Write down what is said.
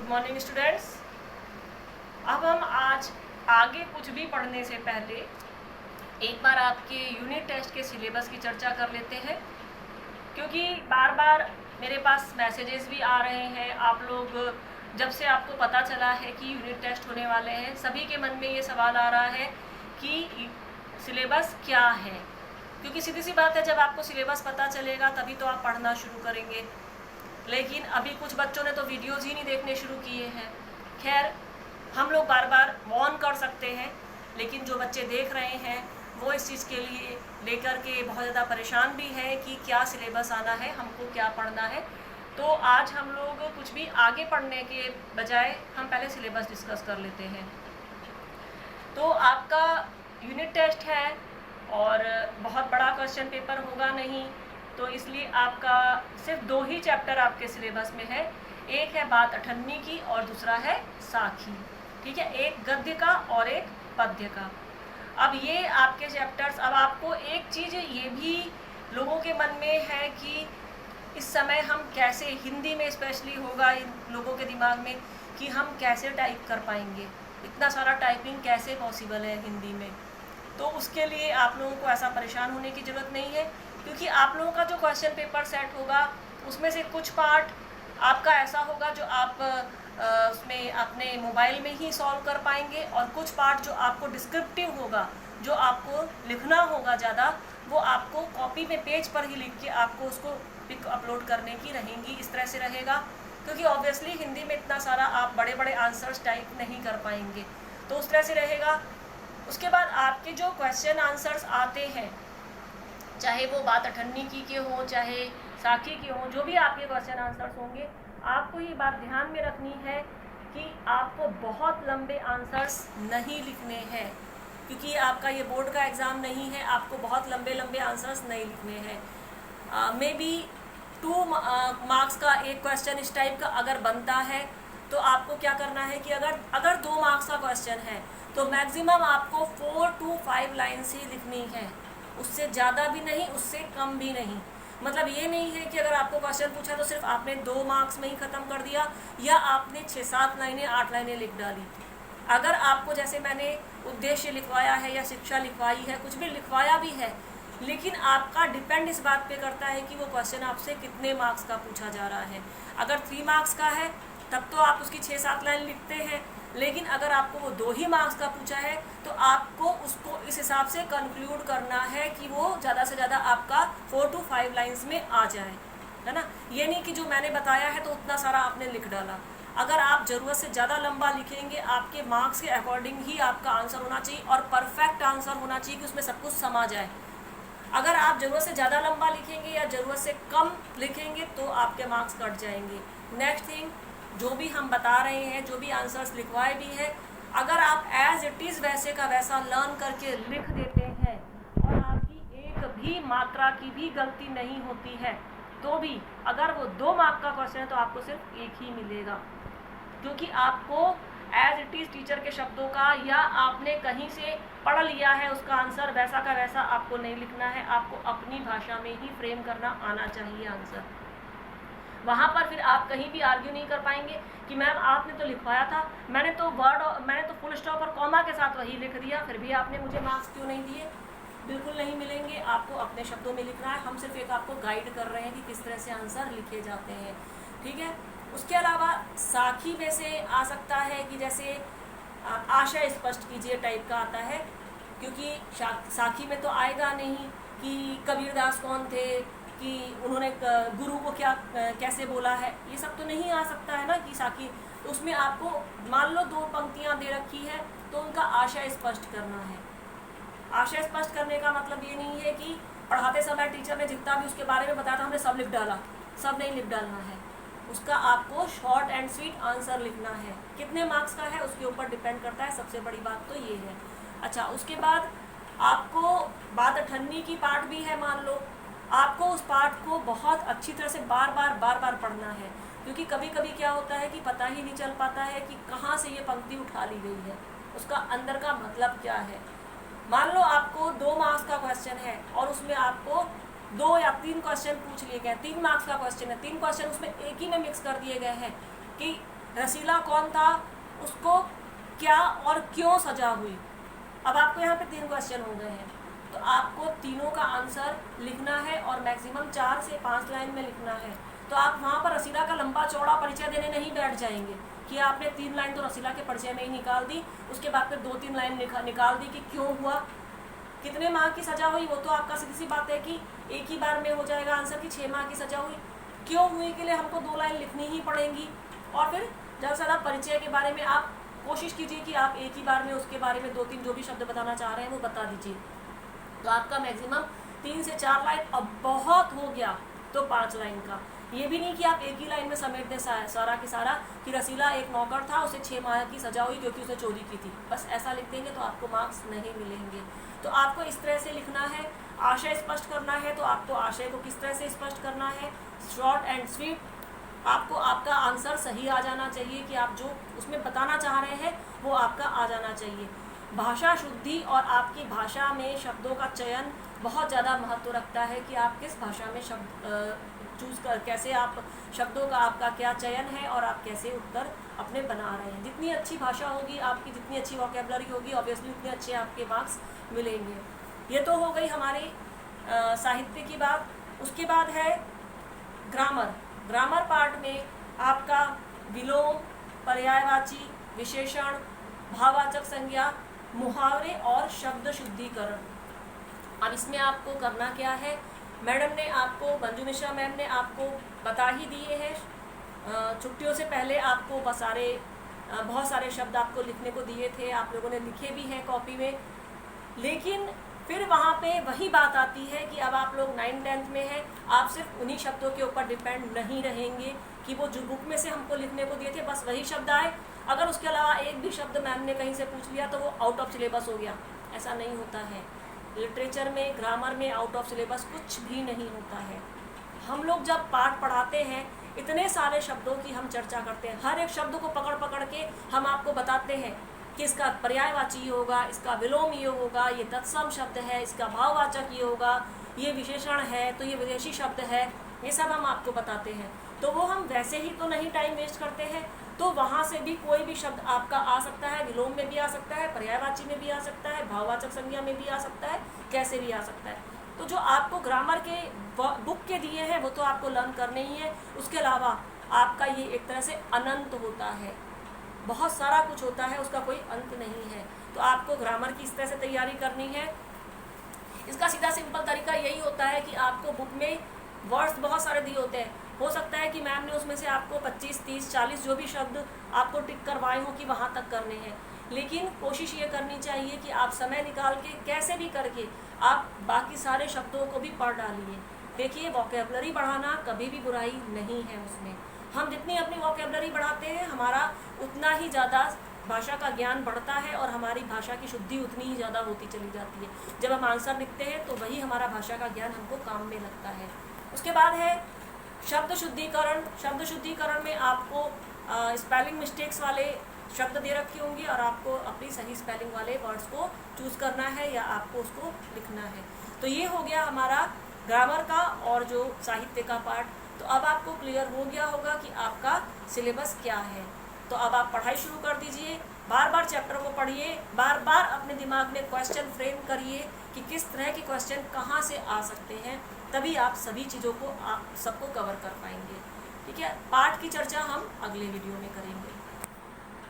Good morning students. अब हम आज आगे कुछ भी पढ़ने से पहले एक बार आपके यूनिट टेस्ट के सिलेबस की चर्चा कर लेते हैं, क्योंकि बार बार मेरे पास मैसेजेस भी आ रहे हैं। आप लोग जब से आपको पता चला है कि यूनिट टेस्ट होने वाले हैं, सभी के मन में ये सवाल आ रहा है कि सिलेबस क्या है। क्योंकि सीधी सी बात है, जब आपको सिलेबस पता चलेगा तभी तो आप पढ़ना शुरू करेंगे। लेकिन अभी कुछ बच्चों ने तो वीडियोज़ ही नहीं देखने शुरू किए हैं। खैर, हम लोग बार बार वार्न कर सकते हैं, लेकिन जो बच्चे देख रहे हैं वो इस चीज़ के लिए लेकर के बहुत ज़्यादा परेशान भी हैं कि क्या सिलेबस आना है, हमको क्या पढ़ना है। तो आज हम लोग कुछ भी आगे पढ़ने के बजाय हम पहले सिलेबस डिस्कस कर लेते हैं। तो आपका यूनिट टेस्ट है और बहुत बड़ा क्वेश्चन पेपर होगा नहीं, तो इसलिए आपका सिर्फ 2 ही चैप्टर आपके सिलेबस में है। एक है बात अठन्नी की और दूसरा है साखी। ठीक है, एक गद्य का और एक पद्य का। अब ये आपके चैप्टर्स, अब आपको एक चीज़ ये भी लोगों के मन में है कि इस समय हम कैसे, हिंदी में स्पेशली होगा इन लोगों के दिमाग में कि हम कैसे टाइप कर पाएंगे, इतना सारा टाइपिंग कैसे पॉसिबल है हिंदी में। तो उसके लिए आप लोगों को ऐसा परेशान होने की ज़रूरत नहीं है, क्योंकि आप लोगों का जो क्वेश्चन पेपर सेट होगा उसमें से कुछ पार्ट आपका ऐसा होगा जो आप उसमें अपने मोबाइल में ही सॉल्व कर पाएंगे, और कुछ पार्ट जो आपको डिस्क्रिप्टिव होगा, जो आपको लिखना होगा ज़्यादा, वो आपको कॉपी में पेज पर ही लिख के आपको उसको पिक अपलोड करने की रहेंगी। इस तरह से रहेगा, क्योंकि ऑब्वियसली हिंदी में इतना सारा आप बड़े बड़े आंसर्स टाइप नहीं कर पाएंगे, तो उस तरह से रहेगा। उसके बाद आपके जो क्वेश्चन आंसर्स आते हैं, चाहे वो बात अठन्नी की के हों चाहे साखी के हों, जो भी आपके क्वेश्चन आंसर्स होंगे, आपको ये बात ध्यान में रखनी है कि आपको बहुत लंबे आंसर्स नहीं लिखने हैं, क्योंकि आपका ये बोर्ड का एग्ज़ाम नहीं है। आपको बहुत लंबे लंबे आंसर्स नहीं लिखने हैं। मे बी 2 मार्क्स का एक क्वेश्चन इस टाइप का अगर बनता है, तो आपको क्या करना है कि अगर 2 मार्क्स का क्वेश्चन है तो मैक्सिमम आपको 4 to 5 लाइन्स ही लिखनी है, उससे ज़्यादा भी नहीं, उससे कम भी नहीं। मतलब ये नहीं है कि अगर आपको क्वेश्चन पूछा तो सिर्फ आपने 2 मार्क्स में ही ख़त्म कर दिया, या आपने 6-7 लाइनें 8 लाइनें लिख डाली। अगर आपको, जैसे मैंने उद्देश्य लिखवाया है या शिक्षा लिखवाई है, कुछ भी लिखवाया भी है, लेकिन आपका डिपेंड इस बात पे करता है कि वो क्वेश्चन आपसे कितने मार्क्स का पूछा जा रहा है। अगर 3 मार्क्स का है तब तो आप उसकी 6-7 लाइन लिखते हैं, लेकिन अगर आपको वो 2 ही मार्क्स का पूछा है तो आपको उसको इस हिसाब से कंक्लूड करना है कि वो ज़्यादा से ज़्यादा आपका 4 to 5 लाइन्स में आ जाए, है ना। ये नहीं कि जो मैंने बताया है तो उतना सारा आपने लिख डाला। अगर आप ज़रूरत से ज़्यादा लंबा लिखेंगे, आपके मार्क्स के अकॉर्डिंग ही आपका आंसर होना चाहिए, और परफेक्ट आंसर होना चाहिए कि उसमें सब कुछ समा जाए। अगर आप ज़रूरत से ज़्यादा लंबा लिखेंगे या ज़रूरत से कम लिखेंगे तो आपके मार्क्स कट जाएंगे। नेक्स्ट थिंग, जो भी हम बता रहे हैं, जो भी आंसर्स लिखवाए भी हैं, अगर आप एज इट इज़ वैसे का वैसा लर्न करके लिख देते हैं और आपकी एक भी मात्रा की भी गलती नहीं होती है, तो भी अगर वो 2 मार्क का क्वेश्चन है तो आपको सिर्फ 1 ही मिलेगा, क्योंकि आपको एज इट इज़ टीचर के शब्दों का या आपने कहीं से पढ़ लिया है उसका आंसर वैसा का वैसा आपको नहीं लिखना है। आपको अपनी भाषा में ही फ्रेम करना आना चाहिए आंसर। वहाँ पर फिर आप कहीं भी आर्ग्यू नहीं कर पाएंगे कि मैम आपने तो लिखवाया था, मैंने तो फुल स्टॉप और कॉमा के साथ वही लिख दिया, फिर भी आपने मुझे मार्क्स क्यों नहीं दिए। बिल्कुल नहीं मिलेंगे, आपको अपने शब्दों में लिखना है। हम सिर्फ एक आपको गाइड कर रहे हैं कि किस तरह से आंसर लिखे जाते हैं, ठीक है। उसके अलावा साखी में से आ सकता है कि जैसे आशय स्पष्ट कीजिए टाइप का आता है, क्योंकि साखी में तो आएगा नहीं कि कबीरदास कौन थे, कि उन्होंने गुरु को कैसे बोला है, ये सब तो नहीं आ सकता है ना कि साखी। तो उसमें आपको मान लो 2 पंक्तियां दे रखी है तो उनका आशय स्पष्ट करना है। आशय स्पष्ट करने का मतलब ये नहीं है कि पढ़ाते समय टीचर ने जितना भी उसके बारे में बताया था हमने सब लिख डाला, सब नहीं लिख डालना है। उसका आपको शॉर्ट एंड स्वीट आंसर लिखना है। कितने मार्क्स का है उसके ऊपर डिपेंड करता है, सबसे बड़ी बात तो ये है। अच्छा, उसके बाद आपको बात अठन्नी की पार्ट भी है, मान लो आपको उस पार्ट को बहुत अच्छी तरह से बार बार पढ़ना है, क्योंकि कभी कभी क्या होता है कि पता ही नहीं चल पाता है कि कहाँ से ये पंक्ति उठा ली गई है, उसका अंदर का मतलब क्या है। मान लो आपको 2 मार्क्स का क्वेश्चन है और उसमें आपको 2 या 3 क्वेश्चन पूछ लिए गए, 3 मार्क्स का क्वेश्चन है, 3 क्वेश्चन उसमें एक ही में मिक्स कर दिए गए हैं कि रसीला कौन था, उसको क्या और क्यों सजा हुई। अब आपको यहाँ पे 3 क्वेश्चन हो गए हैं, तो आपको तीनों का आंसर लिखना है और मैक्सिमम 4 से 5 लाइन में लिखना है। तो आप वहाँ पर रसीला का लंबा चौड़ा परिचय देने नहीं बैठ जाएंगे कि आपने 3 लाइन तो रसीला के परिचय में ही निकाल दी, उसके बाद फिर 2-3 लाइन निकाल दी कि क्यों हुआ, कितने माह की सजा हुई, वो तो आपका सीधी सी बात है कि एक ही बार में हो जाएगा आंसर कि 6 माह की सजा हुई। क्यों हुई के लिए हमको 2 लाइन लिखनी ही पड़ेंगी। और फिर ज़्यादा से ज़्यादा परिचय के बारे में आप कोशिश कीजिए कि आप एक ही बार में उसके बारे में 2-3 जो भी शब्द बताना चाह रहे हैं वो बता दीजिए। तो आपका मैक्सिमम 3 से 4 लाइन, अब बहुत हो गया तो 5 लाइन का। ये भी नहीं कि आप एक ही लाइन में समेट दें सारा की सारा कि रसीला एक नौकर था, उसे 6 माह की सजा हुई क्योंकि उसने चोरी की थी, बस ऐसा लिख देंगे तो आपको मार्क्स नहीं मिलेंगे। तो आपको इस तरह से लिखना है। आशय स्पष्ट करना है तो आपको आशय को किस तरह से स्पष्ट करना है, शॉर्ट एंड स्वीट। आपको आपका आंसर सही आ जाना चाहिए कि आप जो उसमें बताना चाह रहे हैं वो आपका आ जाना चाहिए। भाषा शुद्धि और आपकी भाषा में शब्दों का चयन बहुत ज़्यादा महत्व रखता है कि आप किस भाषा में शब्द चूज़ कर, कैसे आप शब्दों का आपका क्या चयन है और आप कैसे उत्तर अपने बना रहे हैं। जितनी अच्छी भाषा होगी आपकी, जितनी अच्छी वोकैबुलरी होगी, ऑब्वियसली उतने अच्छे आपके मार्क्स मिलेंगे। ये तो हो गई हमारी साहित्य की बात। उसके बाद है ग्रामर। ग्रामर पार्ट में आपका विलोम, पर्यायवाची, विशेषण, भाववाचक संज्ञा, मुहावरे और शब्द शुद्धिकरण। अब इसमें आपको करना क्या है, मैडम ने आपको, मंजू मिश्रा मैम ने आपको बता ही दिए हैं। छुट्टियों से पहले आपको बहुत सारे शब्द आपको लिखने को दिए थे, आप लोगों ने लिखे भी हैं कॉपी में। लेकिन फिर वहाँ पे वही बात आती है कि अब आप लोग 9th-10th में हैं, आप सिर्फ उन्हीं शब्दों के ऊपर डिपेंड नहीं रहेंगे कि वो जो बुक में से हमको लिखने को दिए थे बस वही शब्द आए। अगर उसके अलावा एक भी शब्द मैम ने कहीं से पूछ लिया तो वो आउट ऑफ सिलेबस हो गया, ऐसा नहीं होता है। लिटरेचर में, ग्रामर में आउट ऑफ सिलेबस कुछ भी नहीं होता है। हम लोग जब पाठ पढ़ाते हैं इतने सारे शब्दों की हम चर्चा करते हैं, हर एक शब्द को पकड़ पकड़ के हम आपको बताते हैं कि इसका पर्यायवाची ये होगा, इसका विलोम ये होगा, ये तत्सम शब्द है, इसका भाववाचक ये होगा, ये विशेषण है, तो ये विदेशी शब्द है, ये सब हम आपको बताते हैं। तो वो हम वैसे ही तो नहीं टाइम वेस्ट करते हैं, तो वहाँ से भी कोई भी शब्द आपका आ सकता है, विलोम में भी आ सकता है, पर्यायवाची में भी आ सकता है, भाववाचक संज्ञा में भी आ सकता है, कैसे भी आ सकता है। तो जो आपको ग्रामर के बुक के दिए हैं वो तो आपको लर्न करने ही है। उसके अलावा आपका ये एक तरह से अनंत होता है, बहुत सारा कुछ होता है, उसका कोई अंत नहीं है। तो आपको ग्रामर की इस तरह से तैयारी करनी है। इसका सीधा सिंपल तरीका यही होता है कि आपको बुक में वर्ड्स बहुत सारे दिए होते हैं, हो सकता है कि मैम ने उसमें से आपको 25, 30, 40 जो भी शब्द आपको टिक करवाए हों कि वहाँ तक करने हैं, लेकिन कोशिश ये करनी चाहिए कि आप समय निकाल के कैसे भी करके आप बाकी सारे शब्दों को भी पढ़ डालिए। देखिए, वोकैबुलरी बढ़ाना कभी भी बुराई नहीं है उसमें। हम जितनी अपनी वोकैबुलरी बढ़ाते हैं हमारा उतना ही ज़्यादा भाषा का ज्ञान बढ़ता है और हमारी भाषा की शुद्धि उतनी ही ज़्यादा होती चली जाती है। जब हम आंसर लिखते हैं तो वही हमारा भाषा का ज्ञान हमको काम में लगता है। उसके बाद है शब्द शुद्धिकरण। शब्द शुद्धिकरण में आपको स्पेलिंग मिस्टेक्स वाले शब्द दे रखे होंगे और आपको अपनी सही स्पेलिंग वाले वर्ड्स को चूज़ करना है या आपको उसको लिखना है। तो ये हो गया हमारा ग्रामर का और जो साहित्य का पार्ट। तो अब आपको क्लियर हो गया होगा कि आपका सिलेबस क्या है। तो अब आप पढ़ाई शुरू कर दीजिए, बार बार चैप्टर को पढ़िए, बार बार अपने दिमाग में क्वेश्चन फ्रेम करिए कि किस तरह के क्वेश्चन कहाँ से आ सकते हैं, तभी आप सभी चीज़ों को आप सबको कवर कर पाएंगे। ठीक है, पाठ की चर्चा हम अगले वीडियो में करेंगे।